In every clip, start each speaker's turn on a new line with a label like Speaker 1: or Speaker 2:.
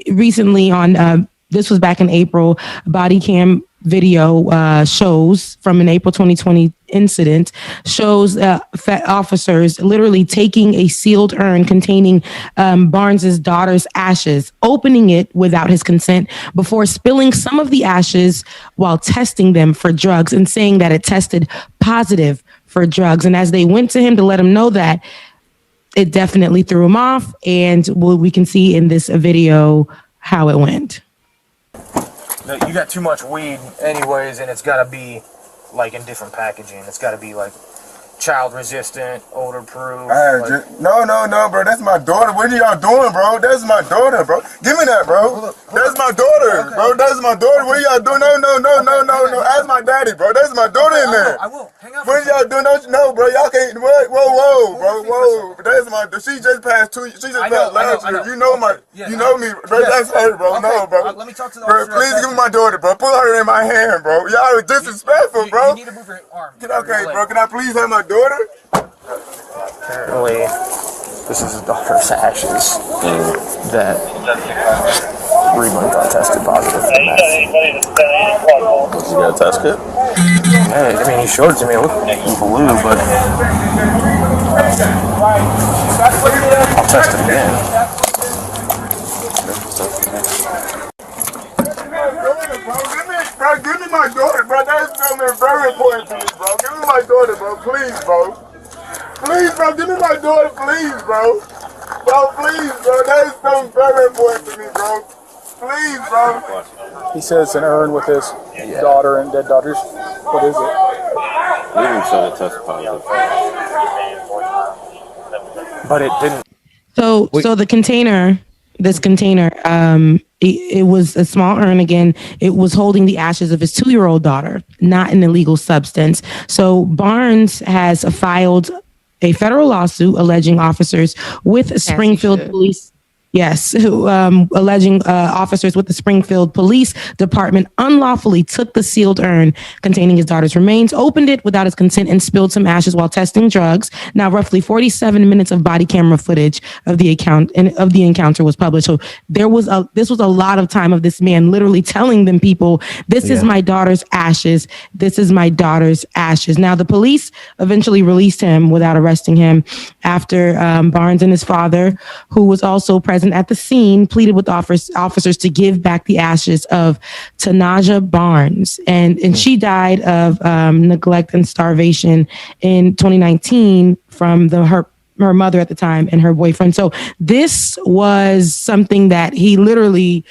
Speaker 1: recently on this was back in April, body cam video shows from an April 2020 incident shows officers literally taking a sealed urn containing Barnes's daughter's ashes, opening it without his consent before spilling some of the ashes while testing them for drugs and saying that it tested positive for drugs. And as they went to him to let him know that, it definitely threw him off. And we can see in this video how it went.
Speaker 2: You got too much weed anyways, and it's got to be like in different packaging. It's got to be like child resistant, odor proof.
Speaker 3: No, bro. That's my daughter. What are y'all doing, bro? That's my daughter, bro. Give me that, bro. That's my daughter, bro. That's my daughter. What are y'all doing? No. Ask my daddy, bro. That's my daughter in there.
Speaker 2: I will. Hang up.
Speaker 3: What are y'all doing? No, bro. Y'all can't. Whoa, bro. That's my. She just passed 2. She just passed last year. You know my. You know me, bro. That's her, bro. No, bro.
Speaker 2: Let me talk to the
Speaker 3: bro.
Speaker 2: officer.
Speaker 3: Please give me my daughter, bro. Put her in my hand, bro. Y'all are disrespectful, bro.
Speaker 2: You need to move your arm.
Speaker 3: Okay, bro. Can I please have my daughter?
Speaker 2: Apparently, this is his daughter's ashes that Reedland got tested positive for meth.
Speaker 4: You got a test kit?
Speaker 2: Yeah, I mean, he showed it to me. It looked blue, but I'll test it again.
Speaker 3: Bro, give me my daughter, bro. That's something very important to me, bro. Give me my daughter, bro. Please, bro. Please, bro. Give me my daughter, please, bro. Bro, please, bro. That is something very important to me, bro. Please, bro.
Speaker 5: He says it's an urn with his daughter and dead daughters. What is it?
Speaker 4: We didn't show the test positive.
Speaker 2: But it didn't.
Speaker 1: So the container, this container, it was a small urn again. It was holding the ashes of his 2-year-old daughter, not an illegal substance. So Barnes has filed a federal lawsuit alleging officers with Springfield Police. Yes, alleging officers with the Springfield Police Department unlawfully took the sealed urn containing his daughter's remains, opened it without his consent, and spilled some ashes while testing drugs. Now, roughly 47 minutes of body camera footage of the encounter was published. So this was a lot of time of this man literally telling them people, "This is my daughter's ashes. This is my daughter's ashes." Now, the police eventually released him without arresting him after Barnes and his father, who was also present at the scene, pleaded with officers to give back the ashes of Tanaja Barnes. And she died of neglect and starvation in 2019 from her mother at the time and her boyfriend. So this was something that he literally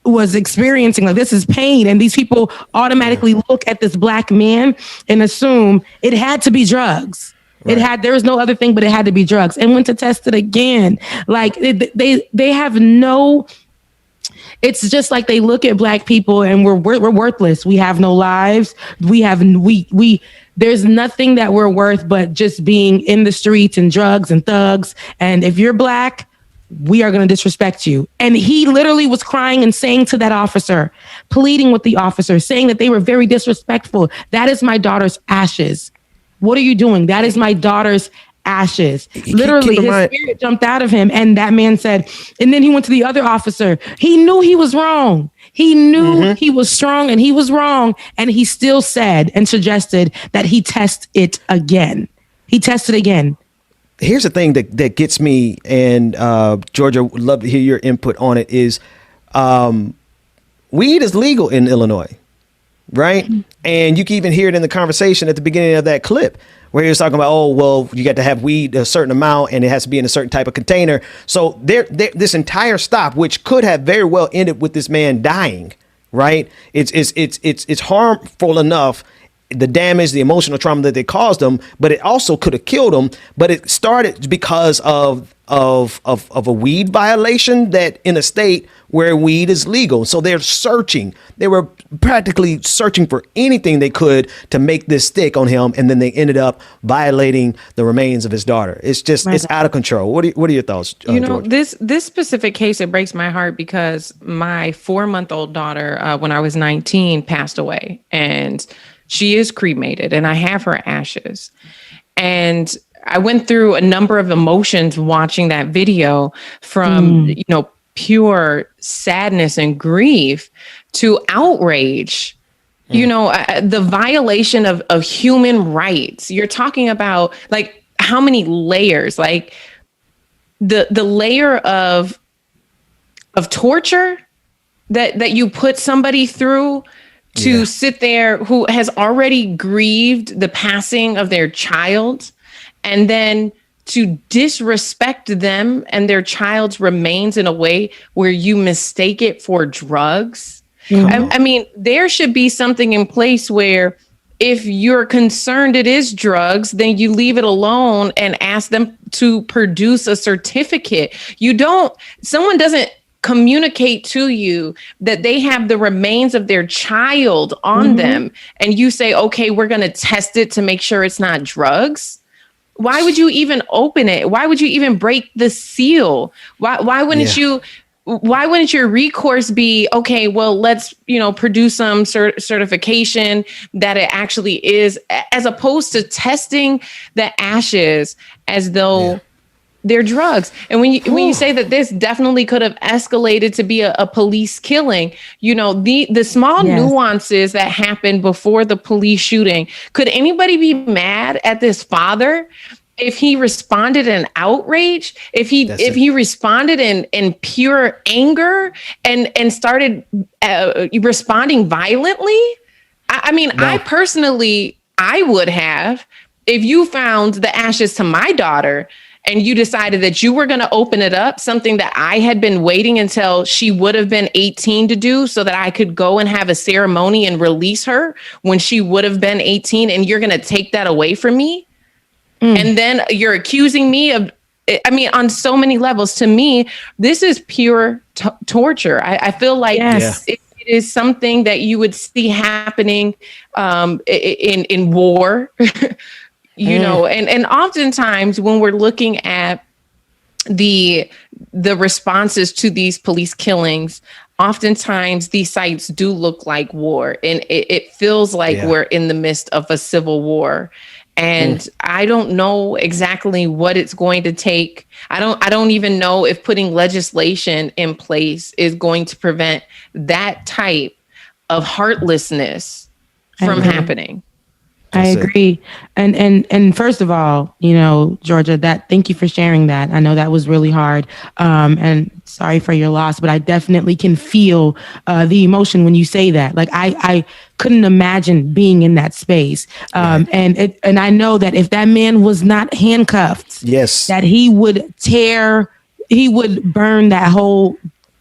Speaker 1: was experiencing. Like, this is pain. And these people automatically look at this black man and assume it had to be drugs. Right. There was no other thing, but it had to be drugs, and went to test it again. Like they have no, it's just like they look at black people and we're worthless. We have no lives. There's nothing that we're worth but just being in the streets and drugs and thugs. And if you're black, we are going to disrespect you. And he literally was crying and saying to that officer, pleading with the officer, saying that they were very disrespectful. That is my daughter's ashes. What are you doing? That is my daughter's ashes. Literally, his spirit jumped out of him. And that man said, and then he went to the other officer. He knew he was wrong. He knew he was strong and he was wrong. And he still said and suggested that he test it again. He tested again.
Speaker 6: Here's the thing that gets me, and Georgia, would love to hear your input on it, is weed is legal in Illinois. Right. Mm-hmm. And you can even hear it in the conversation at the beginning of that clip where he was talking about, oh, well, you got to have weed a certain amount and it has to be in a certain type of container. So this entire stop, which could have very well ended with this man dying. Right. It's harmful enough, the damage, the emotional trauma that they caused him, but it also could have killed him. But it started because of a weed violation that in a state where weed is legal. So they were practically searching for anything they could to make this stick on him. And then they ended up violating the remains of his daughter. It's just, it's out of control. What are your thoughts? George?
Speaker 7: This specific case, it breaks my heart because my 4-month-old daughter, when I was 19, passed away, and she is cremated, and I have her ashes. And I went through a number of emotions watching that video, from, pure sadness and grief to outrage. You know, the violation of human rights. You're talking about like how many layers, like the layer of torture that you put somebody through to sit there who has already grieved the passing of their child, and then to disrespect them and their child's remains in a way where you mistake it for drugs. I mean, there should be something in place where if you're concerned it is drugs, then you leave it alone and ask them to produce a certificate. Someone doesn't communicate to you that they have the remains of their child on them, and you say, okay, we're going to test it to make sure it's not drugs. Why would you even open it? Why would you even break the seal? Why wouldn't your recourse be, okay, well, let's, produce some certification that it actually is, as opposed to testing the ashes as though they're drugs. And when you say that this definitely could have escalated to be a police killing, the small nuances that happened before the police shooting, could anybody be mad at this father if he responded in outrage, if he responded in pure anger and started responding violently? I mean, no. I personally, I would have, if you found the ashes to my daughter and you decided that you were going to open it up, something that I had been waiting until she would have been 18 to do so that I could go and have a ceremony and release her when she would have been 18, and you're going to take that away from me. And then you're accusing me of, on so many levels. To me, this is pure torture. I feel like it is something that you would see happening in war, and oftentimes when we're looking at the responses to these police killings, oftentimes these sites do look like war, and it feels like we're in the midst of a civil war. And I don't know exactly what it's going to take. I don't even know if putting legislation in place is going to prevent that type of heartlessness from happening.
Speaker 1: I agree. And first of all, Georgia, thank you for sharing that. I know that was really hard. And sorry for your loss, but I definitely can feel the emotion when you say that. Like I couldn't imagine being in that space. And I know that if that man was not handcuffed, that he would burn that whole,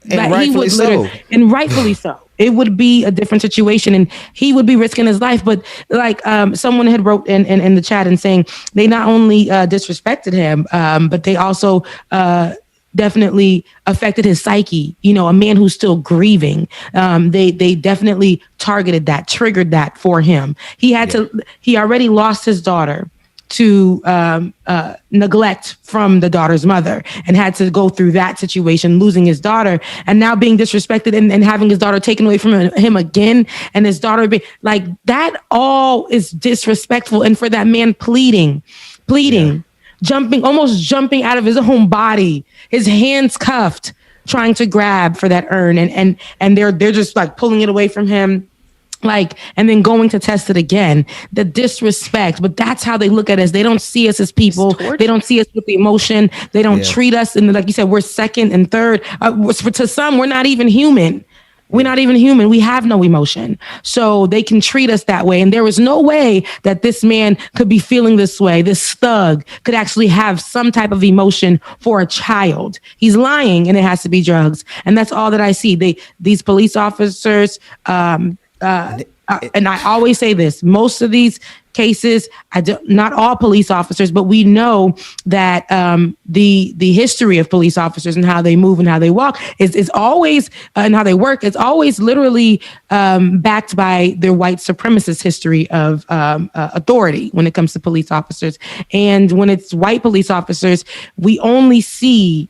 Speaker 6: and rightfully so.
Speaker 1: And rightfully so. It would be a different situation, and he would be risking his life. But like someone had wrote in the chat and saying they not only disrespected him, but they also definitely affected his psyche. A man who's still grieving. They definitely targeted that, triggered that for him. He already lost his daughter to neglect from the daughter's mother, and had to go through that situation, losing his daughter, and now being disrespected and having his daughter taken away from him again, and his daughter being like, that all is disrespectful. And for that man pleading, almost jumping out of his own body, his hands cuffed, trying to grab for that urn, and they're just like pulling it away from him. And then going to test it again, the disrespect. But that's how they look at us. They don't see us as people. They don't see us with the emotion. They don't treat us. And like you said, we're second and third. To some, we're not even human. We're not even human. We have no emotion. So they can treat us that way. And there was no way that this man could be feeling this way. This thug could actually have some type of emotion for a child. He's lying, and it has to be drugs. And that's all that I see. These police officers, and I always say this, most of these cases, not all police officers, but we know that the history of police officers and how they move and how they walk is always, and how they work, is always literally backed by their white supremacist history of authority when it comes to police officers. And when it's white police officers, we only see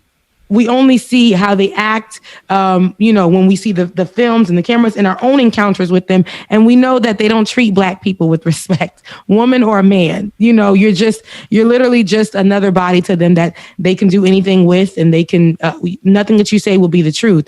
Speaker 1: we only see how they act, when we see the films and the cameras and our own encounters with them. And we know that they don't treat Black people with respect, woman or man. You're literally just another body to them that they can do anything with, and they can, nothing that you say will be the truth.